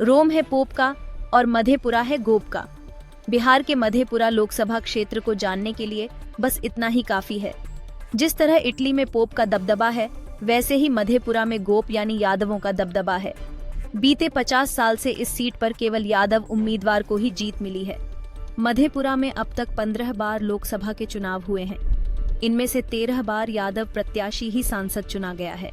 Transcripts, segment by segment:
रोम है पोप का और मधेपुरा है गोप का। बिहार के मधेपुरा लोकसभा क्षेत्र को जानने के लिए बस इतना ही काफी है। जिस तरह इटली में पोप का दबदबा है, वैसे ही मधेपुरा में गोप यानी यादवों का दबदबा है। बीते 50 साल से इस सीट पर केवल यादव उम्मीदवार को ही जीत मिली है। मधेपुरा में अब तक 15 बार लोकसभा के चुनाव हुए हैं। इनमें से 13 बार यादव प्रत्याशी ही सांसद चुना गया है।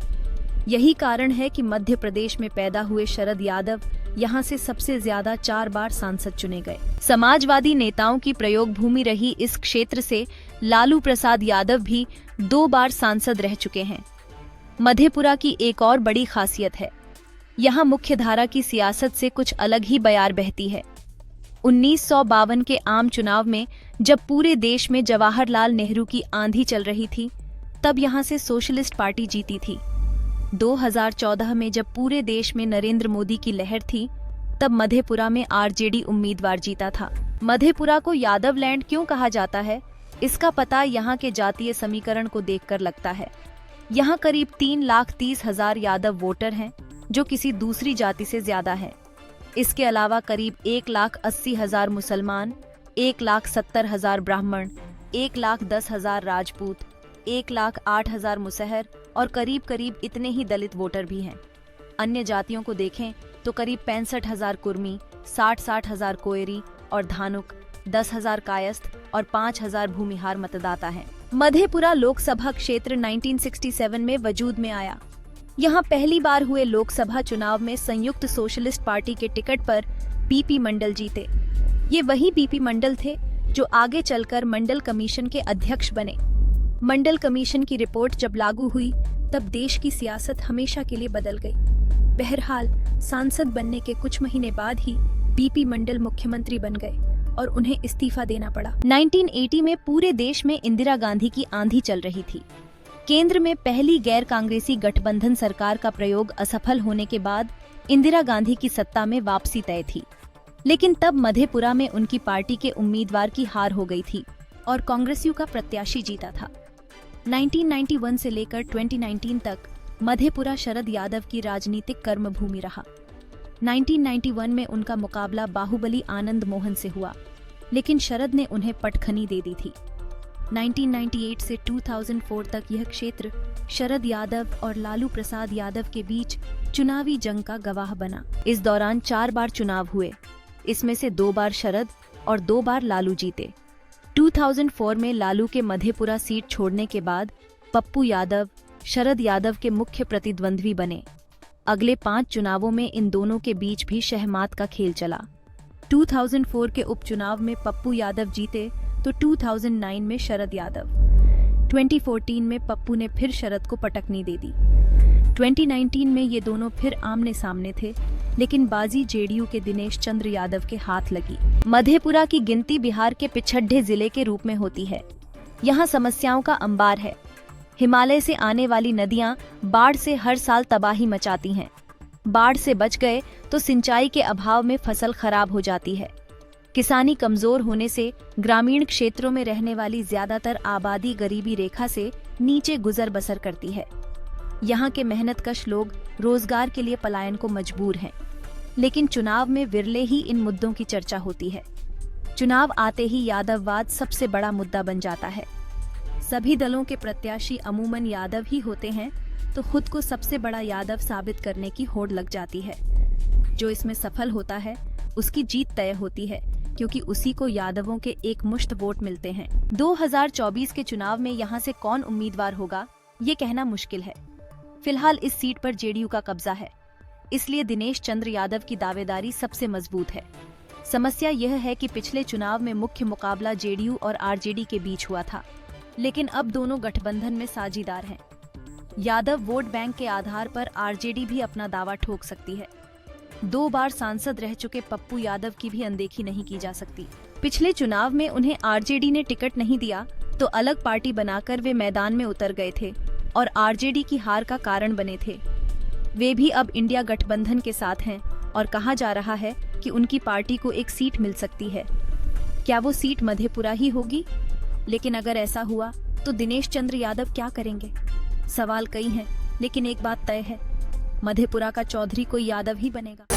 यही कारण है कि मध्य प्रदेश में पैदा हुए शरद यादव यहां से सबसे ज्यादा 4 बार सांसद चुने गए। समाजवादी नेताओं की प्रयोग भूमि रही इस क्षेत्र से लालू प्रसाद यादव भी 2 बार सांसद रह चुके हैं। मधेपुरा की एक और बड़ी खासियत है, यहाँ मुख्यधारा की सियासत से कुछ अलग ही बयार बहती है। 1952 के आम चुनाव में जब पूरे देश में जवाहरलाल नेहरू की आंधी चल रही थी, तब यहाँ से सोशलिस्ट पार्टी जीती थी। 2014 में जब पूरे देश में नरेंद्र मोदी की लहर थी, तब मधेपुरा में आरजेडी उम्मीदवार जीता था। मधेपुरा को यादव लैंड क्यों कहा जाता है, इसका पता यहाँ के जातीय समीकरण को देखकर लगता है। यहाँ करीब 3,30,000 यादव वोटर हैं, जो किसी दूसरी जाति से ज्यादा है। इसके अलावा करीब 1,80,000 मुसलमान, 1,70,000 ब्राह्मण, 1,10,000 राजपूत, 1,08,000 मुसहर और करीब इतने ही दलित वोटर भी हैं। अन्य जातियों को देखें तो करीब 65,000 कुर्मी, 60,000 कोयरी और धानुक, 10,000 कायस्थ और 5,000 भूमिहार मतदाता हैं। मधेपुरा लोकसभा क्षेत्र 1967 में वजूद में आया। यहाँ पहली बार हुए लोकसभा चुनाव में संयुक्त सोशलिस्ट पार्टी के टिकट पर पीपी मंडल जीते। ये वही पीपी मंडल थे जो आगे चलकर मंडल कमीशन के अध्यक्ष बने। मंडल कमीशन की रिपोर्ट जब लागू हुई, तब देश की सियासत हमेशा के लिए बदल गई। बहरहाल सांसद बनने के कुछ महीने बाद ही पीपी मंडल मुख्यमंत्री बन गए और उन्हें इस्तीफा देना पड़ा। 1980 में पूरे देश में इंदिरा गांधी की आंधी चल रही थी। केंद्र में पहली गैर कांग्रेसी गठबंधन सरकार का प्रयोग असफल होने के बाद इंदिरा गांधी की सत्ता में वापसी तय थी। लेकिन तब मधेपुरा में उनकी पार्टी के उम्मीदवार की हार हो गई थी और कांग्रेसियों का प्रत्याशी जीता था। 1991 से लेकर 2019 तक मधेपुरा शरद यादव की राजनीतिक कर्मभूमि रहा। 1991 में उनका मुकाबला बाहुबली आनंद मोहन से हुआ, लेकिन शरद ने उन्हें पटखनी दे दी थी। 1998 से 2004 तक यह क्षेत्र शरद यादव और लालू प्रसाद यादव के बीच चुनावी जंग का गवाह बना। इस दौरान 4 बार चुनाव हुए, इसमें से 2 बार शरद और 2 बार लालू जीते। 2004 में लालू के मधेपुरा सीट छोड़ने के बाद पप्पू यादव शरद यादव के मुख्य प्रतिद्वंद्वी बने। अगले 5 चुनावों में इन दोनों के बीच भी शहमात का खेल चला। 2004 के उपचुनाव में पप्पू यादव जीते तो 2009 में शरद यादव। 2014 में पप्पू ने फिर शरद को पटकनी दे दी। 2019 में ये दोनों फिर आमने सामने थे, लेकिन बाजी जेडीयू के दिनेश चंद्र यादव के हाथ लगी। मधेपुरा की गिनती बिहार के पिछड़े जिले के रूप में होती है। यहाँ समस्याओं का अंबार है। हिमालय से आने वाली नदियां बाढ़ से हर साल तबाही मचाती हैं। बाढ़ से बच गए तो सिंचाई के अभाव में फसल खराब हो जाती है। किसानी कमजोर होने से ग्रामीण क्षेत्रों में रहने वाली ज्यादातर आबादी गरीबी रेखा से नीचे गुजर बसर करती है। यहाँ के मेहनतकश लोग रोजगार के लिए पलायन को मजबूर हैं, लेकिन चुनाव में विरले ही इन मुद्दों की चर्चा होती है। चुनाव आते ही यादववाद सबसे बड़ा मुद्दा बन जाता है। सभी दलों के प्रत्याशी अमूमन यादव ही होते हैं, तो खुद को सबसे बड़ा यादव साबित करने की होड़ लग जाती है। जो इसमें सफल होता है उसकी जीत तय होती है, क्योंकि उसी को यादवों के एक मुश्त वोट मिलते हैं। 2024 के चुनाव में यहाँ से कौन उम्मीदवार होगा, ये कहना मुश्किल है। फिलहाल इस सीट पर जेडीयू का कब्जा है, इसलिए दिनेश चंद्र यादव की दावेदारी सबसे मजबूत है। समस्या यह है कि पिछले चुनाव में मुख्य मुकाबला जेडीयू और आरजेडी के बीच हुआ था, लेकिन अब दोनों गठबंधन में साझीदार हैं। यादव वोट बैंक के आधार पर आरजेडी भी अपना दावा ठोक सकती है। 2 बार सांसद रह चुके पप्पू यादव की भी अनदेखी नहीं की जा सकती। पिछले चुनाव में उन्हें आरजेडी ने टिकट नहीं दिया, तो अलग पार्टी बनाकर वे मैदान में उतर गए थे और आरजेडी की हार का कारण बने थे। वे भी अब इंडिया गठबंधन के साथ हैं और कहा जा रहा है कि उनकी पार्टी को एक सीट मिल सकती है। क्या वो सीट मधेपुरा ही होगी? लेकिन अगर ऐसा हुआ तो दिनेश चंद्र यादव क्या करेंगे? सवाल कई हैं, लेकिन एक बात तय है, मधेपुरा का चौधरी कोई यादव ही बनेगा।